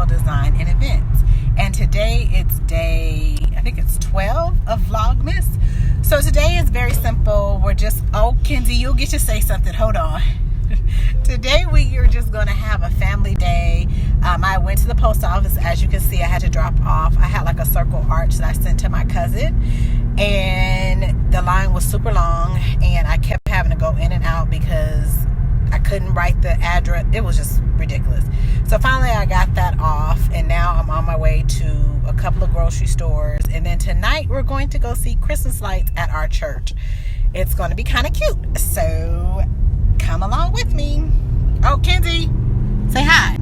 Floral Design and Events. And today it's day, I think it's 12 of Vlogmas. So today is very simple. We're just, oh, Kenzie, you'll get to say something. Hold on. Today we are just going to have a family day. I went to the post office. As you can see, I had to drop off. I had like a circle arch that I sent to my cousin. And the line was super long. And I kept having to go in and out because I couldn't write the address. It was just ridiculous. So finally I got that off. And now I'm on my way to a couple of grocery stores. And then tonight we're going to go see Christmas lights at our church. It's going to be kind of cute. So come along with me. Oh, Kenzie, say hi.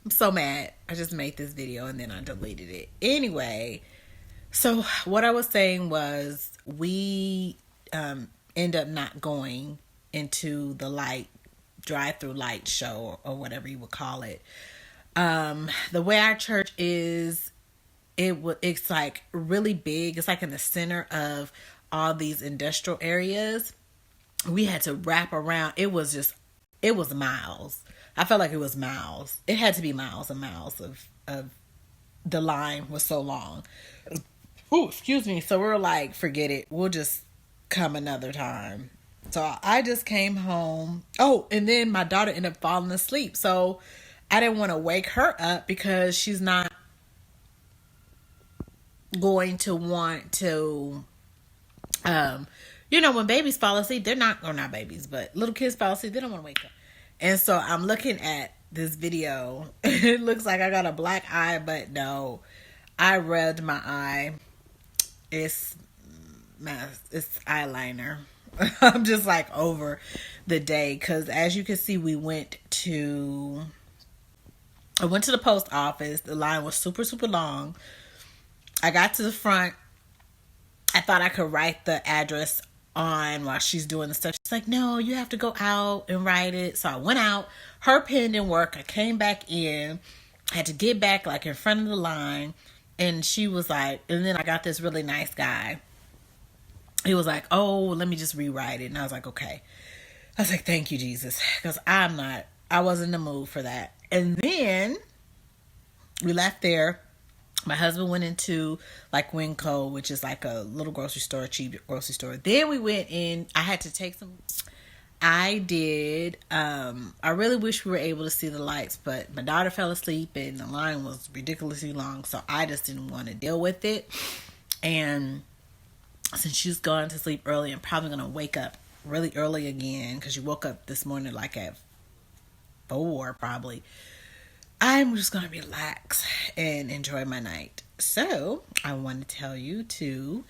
So mad. I just made this video and then I deleted it. Anyway, so what I was saying was we end up not going into the drive-through light show or whatever you would call it. The way our church is, it's like really big. It's like in the center of all these industrial areas. We had to wrap around. It was miles. I felt like it was miles. It had to be miles and miles of the line was so long. Oh, excuse me. So we were like, forget it. We'll just come another time. So I just came home. Oh, and then my daughter ended up falling asleep. So I didn't want to wake her up because she's not going to want to, when babies fall asleep, they're not, or not babies, but little kids fall asleep, they don't want to wake up. And so I'm looking at this video. It looks like I got a black eye, but no. I rubbed my eye. It's eyeliner. I'm just like over the day. Because as you can see, I went to the post office. The line was super, super long. I got to the front. I thought I could write the address on while she's doing the stuff. She's like, no, you have to go out and write it. So I went out. Her pen didn't work. I came back in. I had to get back like in front of the line. And she was like, and then I got this really nice guy. He was like, oh, let me just rewrite it. And I was like, okay. I was like, thank you, Jesus. Because I wasn't in the mood for that. And then we left there. My husband went into like Winco, which is like a little grocery store, a cheap grocery store. Then we went in. I had to take some. I did. I really wish we were able to see the lights, but my daughter fell asleep and the line was ridiculously long. So I just didn't want to deal with it. And since she's gone to sleep early, I'm probably going to wake up really early again because she woke up this morning like at 4 probably. I'm just going to relax and enjoy my night. So I want to tell you to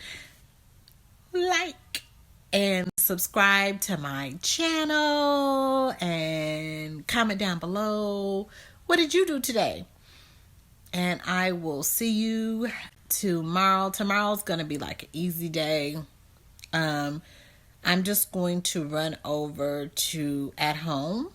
like and subscribe to my channel and comment down below. What did you do today? And I will see you tomorrow. Tomorrow's going to be like an easy day. I'm just going to run over to At Home,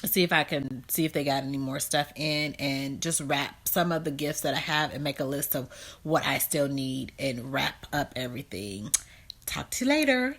see if they got any more stuff in, and just wrap some of the gifts that I have and make a list of what I still need and wrap up everything. Talk to you later.